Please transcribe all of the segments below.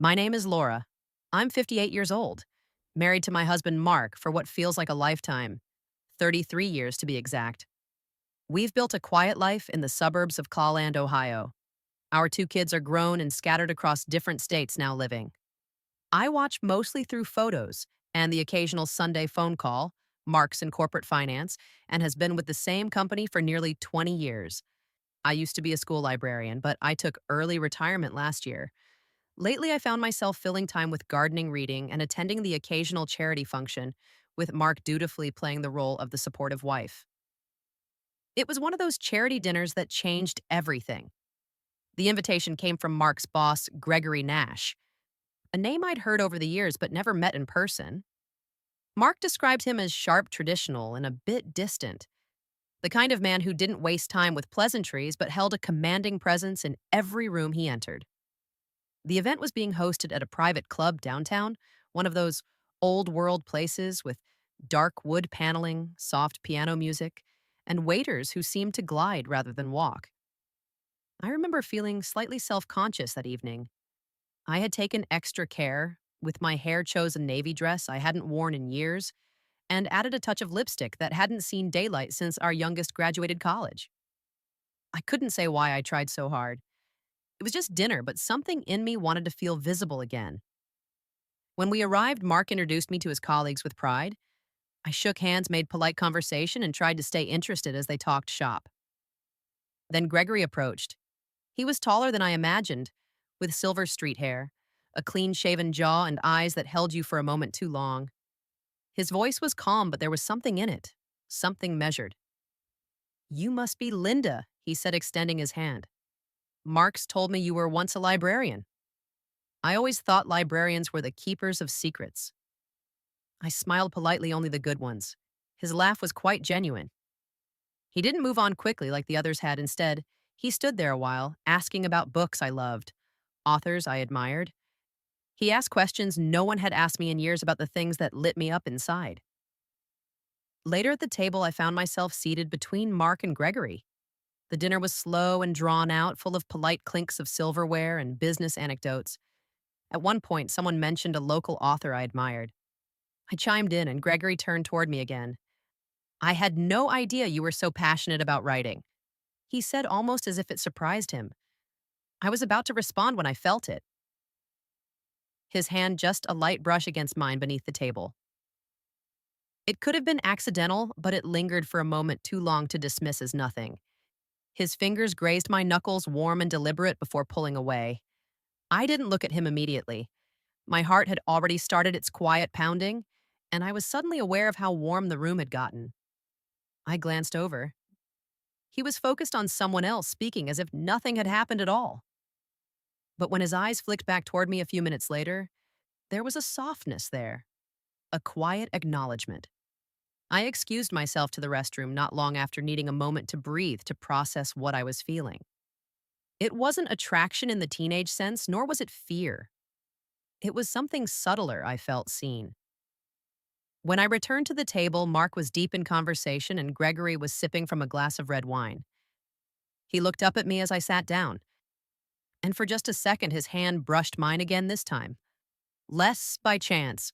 My name is Laura. I'm 58 years old, married to my husband Mark for what feels like a lifetime, 33 years to be exact. We've built a quiet life in the suburbs of Clawland, Ohio. Our two kids are grown and scattered across different states now living. I watch mostly through photos and the occasional Sunday phone call. Mark's in corporate finance and has been with the same company for nearly 20 years. I used to be a school librarian, but I took early retirement last year. Lately, I found myself filling time with gardening, reading, and attending the occasional charity function, with Mark dutifully playing the role of the supportive wife. It was one of those charity dinners that changed everything. The invitation came from Mark's boss, Gregory Nash, a name I'd heard over the years but never met in person. Mark described him as sharp, traditional, and a bit distant, the kind of man who didn't waste time with pleasantries but held a commanding presence in every room he entered. The event was being hosted at a private club downtown, one of those old world places with dark wood paneling, soft piano music, and waiters who seemed to glide rather than walk. I remember feeling slightly self conscious that evening. I had taken extra care, with my hair chose a navy dress I hadn't worn in years, and added a touch of lipstick that hadn't seen daylight since our youngest graduated college. I couldn't say why I tried so hard. It was just dinner, but something in me wanted to feel visible again. When we arrived, Mark introduced me to his colleagues with pride. I shook hands, made polite conversation, and tried to stay interested as they talked shop. Then Gregory approached. He was taller than I imagined, with silver street hair, a clean shaven jaw, and eyes that held you for a moment too long. His voice was calm, but there was something in it, something measured. "You must be Linda," he said, extending his hand. "Mark's told me you were once a librarian. I always thought librarians were the keepers of secrets." I smiled politely, only the good ones. His laugh was quite genuine. He didn't move on quickly like the others had. Instead, he stood there a while, asking about books I loved, authors I admired. He asked questions no one had asked me in years about the things that lit me up inside. Later at the table, I found myself seated between Mark and Gregory. The dinner was slow and drawn out, full of polite clinks of silverware and business anecdotes. At one point, someone mentioned a local author I admired. I chimed in, and Gregory turned toward me again. "I had no idea you were so passionate about writing," he said, almost as if it surprised him. I was about to respond when I felt it. His hand just a light brush against mine beneath the table. It could have been accidental, but it lingered for a moment too long to dismiss as nothing. His fingers grazed my knuckles, warm and deliberate, before pulling away. I didn't look at him immediately. My heart had already started its quiet pounding, and I was suddenly aware of how warm the room had gotten. I glanced over. He was focused on someone else, speaking as if nothing had happened at all. But when his eyes flicked back toward me a few minutes later, there was a softness there, a quiet acknowledgement. I excused myself to the restroom not long after, needing a moment to breathe to process what I was feeling. It wasn't attraction in the teenage sense, nor was it fear. It was something subtler I felt seen. When I returned to the table, Mark was deep in conversation and Gregory was sipping from a glass of red wine. He looked up at me as I sat down, and for just a second his hand brushed mine again this time. Less by chance.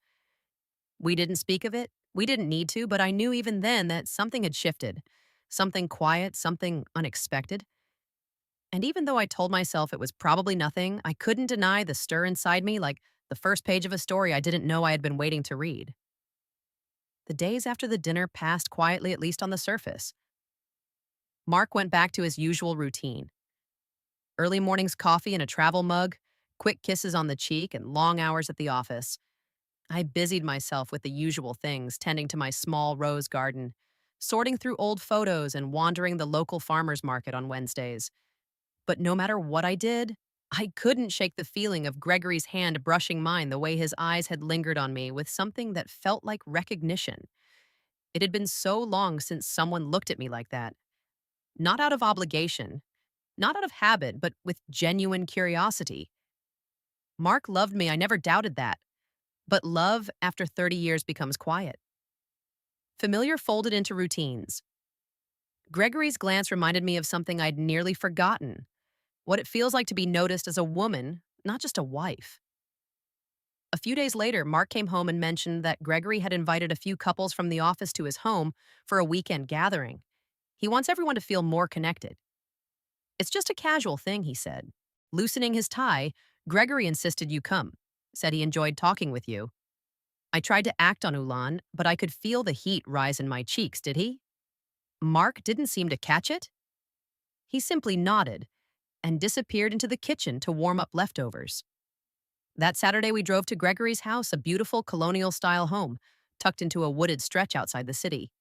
We didn't speak of it. We didn't need to, but I knew even then that something had shifted. Something quiet, something unexpected. And even though I told myself it was probably nothing, I couldn't deny the stir inside me, like the first page of a story I didn't know I had been waiting to read. The days after the dinner passed quietly, at least on the surface. Mark went back to his usual routine. Early morning's coffee in a travel mug, quick kisses on the cheek, and long hours at the office. I busied myself with the usual things, tending to my small rose garden, sorting through old photos, and wandering the local farmers market on Wednesdays. But no matter what I did, I couldn't shake the feeling of Gregory's hand brushing mine, the way his eyes had lingered on me with something that felt like recognition. It had been so long since someone looked at me like that. Not out of obligation, not out of habit, but with genuine curiosity. Mark loved me, I never doubted that. But love, after 30 years, becomes quiet. Familiar folded into routines. Gregory's glance reminded me of something I'd nearly forgotten: what it feels like to be noticed as a woman, not just a wife. A few days later, Mark came home and mentioned that Gregory had invited a few couples from the office to his home for a weekend gathering. He wants everyone to feel more connected. It's just a casual thing, he said. Loosening his tie, Gregory insisted you come, said he enjoyed talking with you. I tried to act on Ulan, but I could feel the heat rise in my cheeks, did he? Mark didn't seem to catch it. He simply nodded and disappeared into the kitchen to warm up leftovers. That Saturday, we drove to Gregory's house, a beautiful colonial style home, tucked into a wooded stretch outside the city.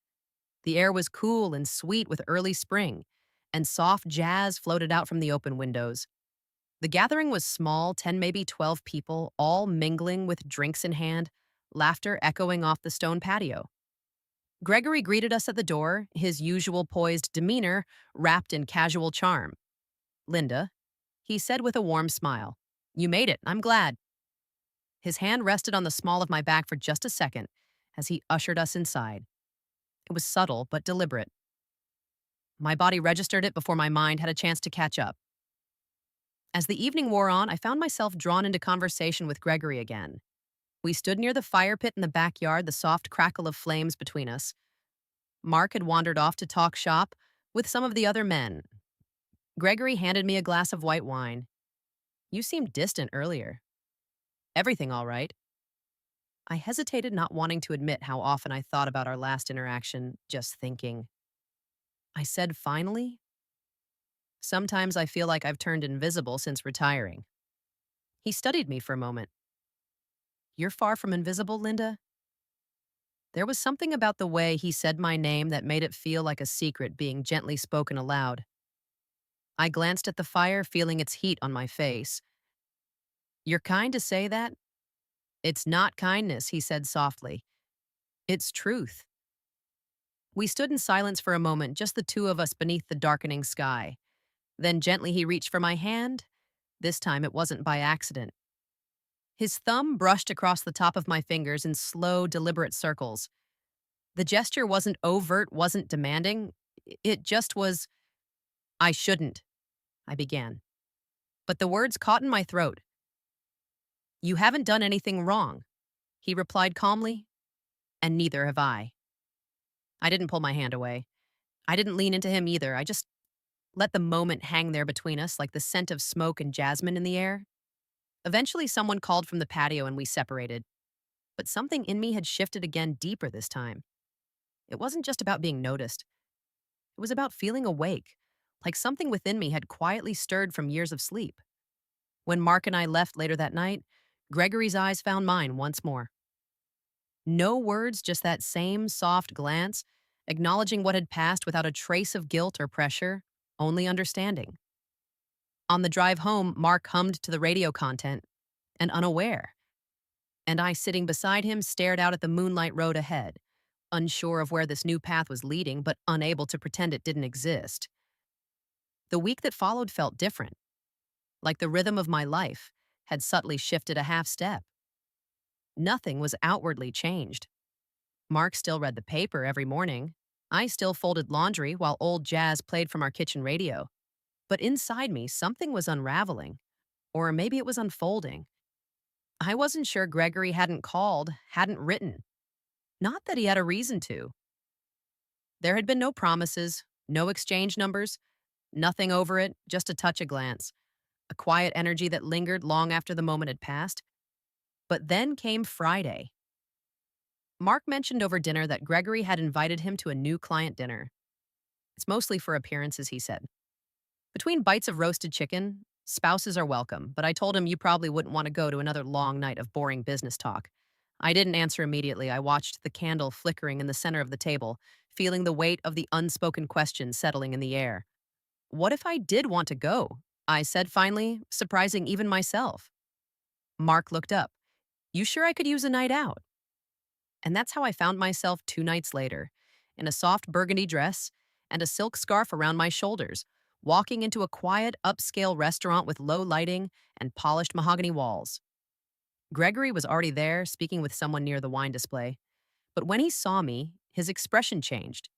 The air was cool and sweet with early spring, and soft jazz floated out from the open windows. The gathering was small, 10, maybe 12 people, all mingling with drinks in hand, laughter echoing off the stone patio. Gregory greeted us at the door, his usual poised demeanor wrapped in casual charm. Linda, he said with a warm smile. You made it. I'm glad. His hand rested on the small of my back for just a second as he ushered us inside. It was subtle but deliberate. My body registered it before my mind had a chance to catch up. As the evening wore on, I found myself drawn into conversation with Gregory again. We stood near the fire pit in the backyard, the soft crackle of flames between us. Mark had wandered off to talk shop with some of the other men. Gregory handed me a glass of white wine. You seemed distant earlier. Everything all right? I hesitated, not wanting to admit how often I thought about our last interaction, just thinking. I said finally, sometimes I feel like I've turned invisible since retiring. He studied me for a moment. You're far from invisible, Linda? There was something about the way he said my name that made it feel like a secret being gently spoken aloud. I glanced at the fire, feeling its heat on my face. You're kind to say that? It's not kindness, he said softly. It's truth. We stood in silence for a moment, just the two of us beneath the darkening sky. Then gently he reached for my hand. This time it wasn't by accident. His thumb brushed across the top of my fingers in slow, deliberate circles. The gesture wasn't overt, wasn't demanding. It just was, I shouldn't, I began. But the words caught in my throat. You haven't done anything wrong, he replied calmly, and neither have I. I didn't pull my hand away. I didn't lean into him either. I just let the moment hang there between us like the scent of smoke and jasmine in the air. Eventually, someone called from the patio and we separated. But something in me had shifted again deeper this time. It wasn't just about being noticed. It was about feeling awake, like something within me had quietly stirred from years of sleep. When Mark and I left later that night, Gregory's eyes found mine once more. No words, just that same soft glance, acknowledging what had passed without a trace of guilt or pressure, only understanding. On the drive home, Mark hummed to the radio content, and unaware. And I, sitting beside him, stared out at the moonlight road ahead, unsure of where this new path was leading, but unable to pretend it didn't exist. The week that followed felt different, like the rhythm of my life had subtly shifted a half step. Nothing was outwardly changed. Mark still read the paper every morning. I still folded laundry while old jazz played from our kitchen radio. But inside me, something was unraveling, or maybe it was unfolding. I wasn't sure Gregory hadn't called, hadn't written. Not that he had a reason to. There had been no promises, no exchange numbers, nothing over it, just a touch of glance, a quiet energy that lingered long after the moment had passed. But then came Friday. Mark mentioned over dinner that Gregory had invited him to a new client dinner. It's mostly for appearances, he said. Between bites of roasted chicken, spouses are welcome, but I told him you probably wouldn't want to go to another long night of boring business talk. I didn't answer immediately. I watched the candle flickering in the center of the table, feeling the weight of the unspoken question settling in the air. What if I did want to go? I said finally, surprising even myself. Mark looked up. You sure I could use a night out? And that's how I found myself 2 nights later, in a soft burgundy dress and a silk scarf around my shoulders, walking into a quiet, upscale restaurant with low lighting and polished mahogany walls. Gregory was already there, speaking with someone near the wine display. But when he saw me, his expression changed.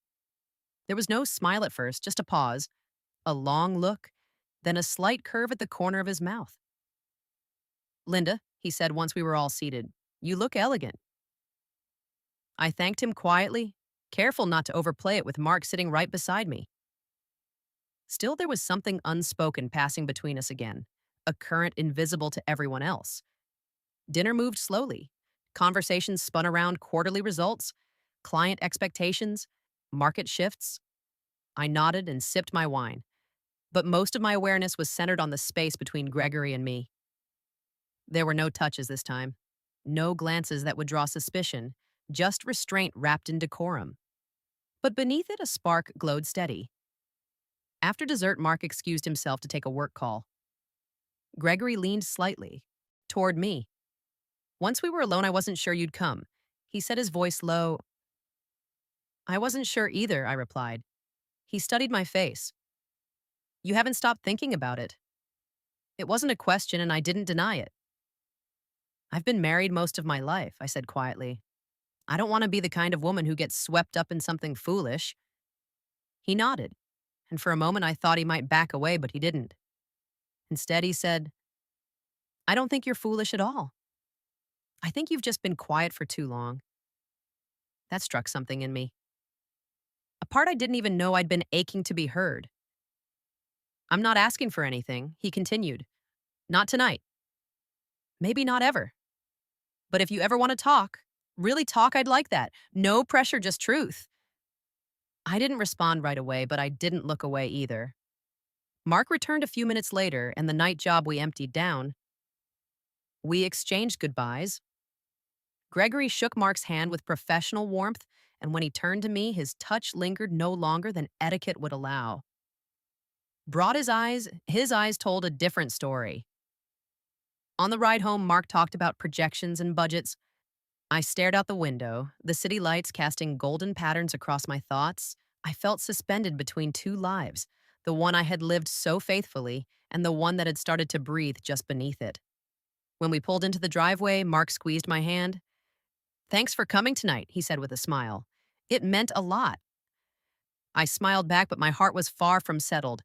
There was no smile at first, just a pause, a long look, then a slight curve at the corner of his mouth. Linda, he said once we were all seated, you look elegant. I thanked him quietly, careful not to overplay it with Mark sitting right beside me. Still, there was something unspoken passing between us again, a current invisible to everyone else. Dinner moved slowly. Conversations spun around quarterly results, client expectations, market shifts. I nodded and sipped my wine, but most of my awareness was centered on the space between Gregory and me. There were no touches this time, no glances that would draw suspicion, just restraint wrapped in decorum. But beneath it, a spark glowed steady. After dessert, Mark excused himself to take a work call. Gregory leaned slightly toward me. Once we were alone, I wasn't sure you'd come. He said, his voice low. I wasn't sure either, I replied. He studied my face. You haven't stopped thinking about it. It wasn't a question, and I didn't deny it. I've been married most of my life, I said quietly. I don't want to be the kind of woman who gets swept up in something foolish. He nodded, and for a moment I thought he might back away, but he didn't. Instead, he said, I don't think you're foolish at all. I think you've just been quiet for too long. That struck something in me. A part I didn't even know I'd been aching to be heard. I'm not asking for anything, he continued. Not tonight. Maybe not ever. But if you ever want to talk, really talk, I'd like that. No pressure, just truth. I didn't respond right away, but I didn't look away either. Mark returned a few minutes later, and the night job we emptied down. We exchanged goodbyes. Gregory shook Mark's hand with professional warmth, and when he turned to me, his touch lingered no longer than etiquette would allow. Brought his eyes told a different story. On the ride home, Mark talked about projections and budgets. I stared out the window, the city lights casting golden patterns across my thoughts. I felt suspended between two lives, the one I had lived so faithfully and the one that had started to breathe just beneath it. When we pulled into the driveway, Mark squeezed my hand. Thanks for coming tonight, he said with a smile. It meant a lot. I smiled back, but my heart was far from settled.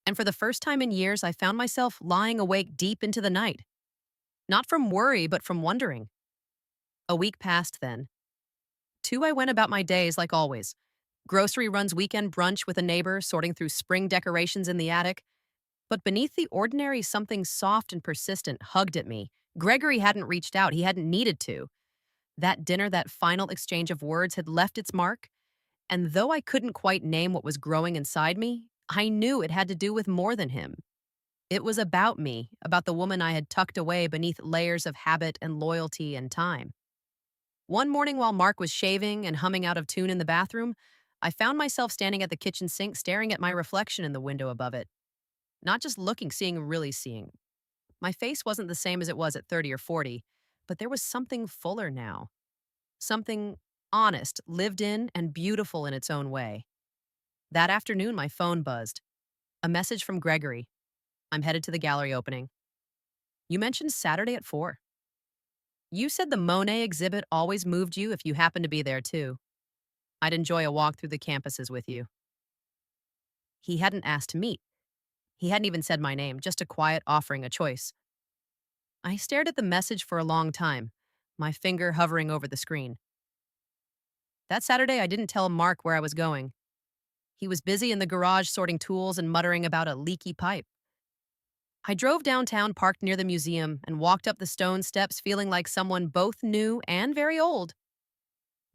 And for the first time in years, I found myself lying awake deep into the night. Not from worry, but from wondering. A week passed then. 2, I went about my days like always. Grocery runs, weekend brunch with a neighbor, sorting through spring decorations in the attic. But beneath the ordinary, something soft and persistent hugged at me. Gregory hadn't reached out. He hadn't needed to. That dinner, that final exchange of words had left its mark. And though I couldn't quite name what was growing inside me, I knew it had to do with more than him. It was about me, about the woman I had tucked away beneath layers of habit and loyalty and time. One morning while Mark was shaving and humming out of tune in the bathroom, I found myself standing at the kitchen sink staring at my reflection in the window above it. Not just looking, really seeing. My face wasn't the same as it was at 30 or 40, but there was something fuller now. Something honest, lived in, and beautiful in its own way. That afternoon, my phone buzzed. A message from Gregory. I'm headed to the gallery opening. You mentioned Saturday at 4. You said the Monet exhibit always moved you if you happened to be there too. I'd enjoy a walk through the campuses with you. He hadn't asked to meet. He hadn't even said my name, just a quiet offering, a choice. I stared at the message for a long time, my finger hovering over the screen. That Saturday, I didn't tell Mark where I was going. He was busy in the garage sorting tools and muttering about a leaky pipe. I drove downtown, parked near the museum, and walked up the stone steps feeling like someone both new and very old.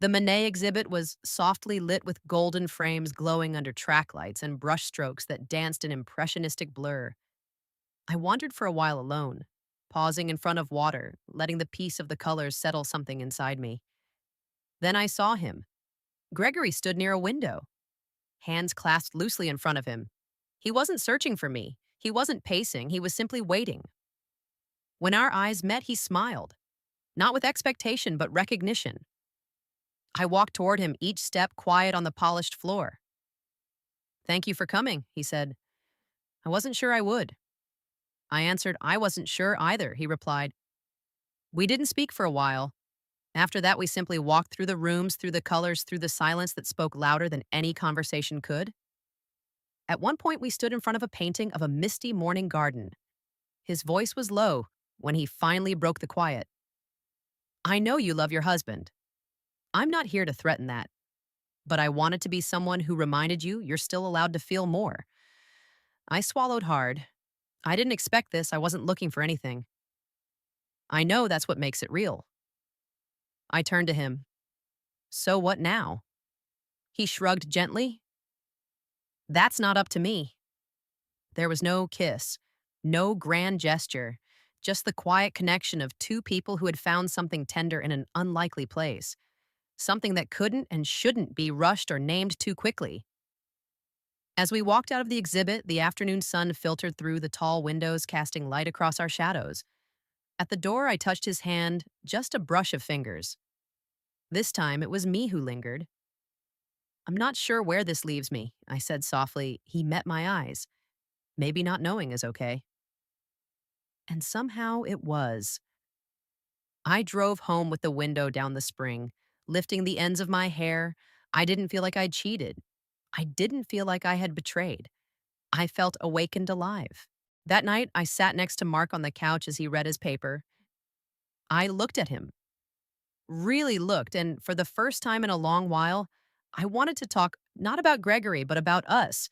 The Monet exhibit was softly lit with golden frames glowing under track lights and brushstrokes that danced in impressionistic blur. I wandered for a while alone, pausing in front of water, letting the peace of the colors settle something inside me. Then I saw him. Gregory stood near a window, hands clasped loosely in front of him. He wasn't searching for me. He wasn't pacing. He was simply waiting. When our eyes met, he smiled, not with expectation, but recognition. I walked toward him, each step quiet on the polished floor. Thank you for coming, he said. I wasn't sure I would. I answered, I wasn't sure either, he replied. We didn't speak for a while. After that, we simply walked through the rooms, through the colors, through the silence that spoke louder than any conversation could. At one point, we stood in front of a painting of a misty morning garden. His voice was low, when he finally broke the quiet. I know you love your husband. I'm not here to threaten that, but I wanted to be someone who reminded you you're still allowed to feel more. I swallowed hard. I didn't expect this. I wasn't looking for anything. I know that's what makes it real. I turned to him. So what now? He shrugged gently. That's not up to me. There was no kiss, no grand gesture, just the quiet connection of two people who had found something tender in an unlikely place, something that couldn't and shouldn't be rushed or named too quickly. As we walked out of the exhibit, the afternoon sun filtered through the tall windows, casting light across our shadows. At the door, I touched his hand, just a brush of fingers. This time, it was me who lingered. I'm not sure where this leaves me, I said softly. He met my eyes. Maybe not knowing is okay. And somehow it was. I drove home with the window down the spring, lifting the ends of my hair. I didn't feel like I'd cheated. I didn't feel like I had betrayed. I felt awakened alive. That night, I sat next to Mark on the couch as he read his paper. I looked at him, really looked, and for the first time in a long while, I wanted to talk not about Gregory, but about us,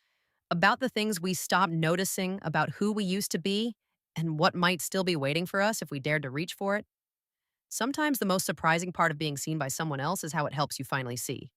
about the things we stopped noticing, about who we used to be, and what might still be waiting for us if we dared to reach for it. Sometimes the most surprising part of being seen by someone else is how it helps you finally see.